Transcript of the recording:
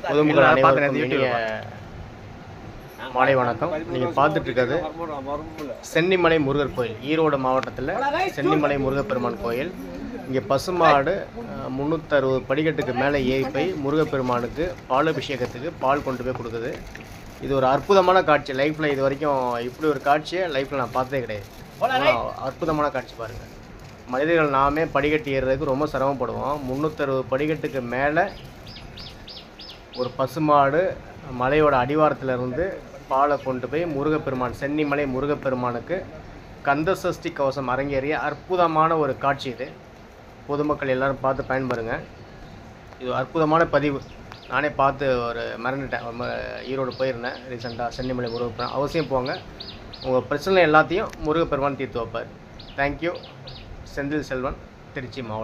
பொதுமக்கள் அனைவருக்கும் இனிய மாலை வணக்கம். நீங்கள் பார்த்துட்டு இருக்கிறது சென்னிமலை முருகர் கோயில், ஈரோடு மாவட்டத்தில் சென்னிமலை முருகப்பெருமான் கோயில். இங்கே பசுமாடு 360 படிக்கட்டுக்கு மேலே ஏறி போய் முருகப்பெருமானுக்கு பாலாபிஷேகத்துக்கு பால் கொண்டு போய் கொடுக்குது. இது ஒரு அற்புதமான காட்சி. லைஃப்பில் இது வரைக்கும் இப்படி ஒரு காட்சியை லைஃப்பில் நான் பார்த்ததே கிடையாது. அற்புதமான காட்சி பாருங்கள். மனிதர்கள் நாமே படிக்கட்டு ஏறுறதுக்கு ரொம்ப சிரமப்படுவோம். 360 படிக்கட்டுக்கு மேலே ஒரு பசுமாடு மலையோட அடிவாரத்திலிருந்து பாலை கொண்டு போய் முருகப்பெருமான், சென்னிமலை முருகப்பெருமானுக்கு கந்த சஷ்டி கவசம் அரங்கேறிய அற்புதமான ஒரு காட்சி இது. பொதுமக்கள் எல்லோரும் பார்த்து பயன்பெறுங்க. இது அற்புதமான பதிவு. நானே பார்த்து ஒரு மறந்துட்டேன். ஈரோடு போயிருந்தேன் ரீசெண்டாக. சென்னிமலை முருகப்பெருமான் அவசியம் போங்க. உங்கள் பிரச்சனை எல்லாத்தையும் முருகப்பெருமான் தீர்த்து வைப்பார். தேங்க்யூ. செந்தில் செல்வன், திருச்சி மாவட்டம்.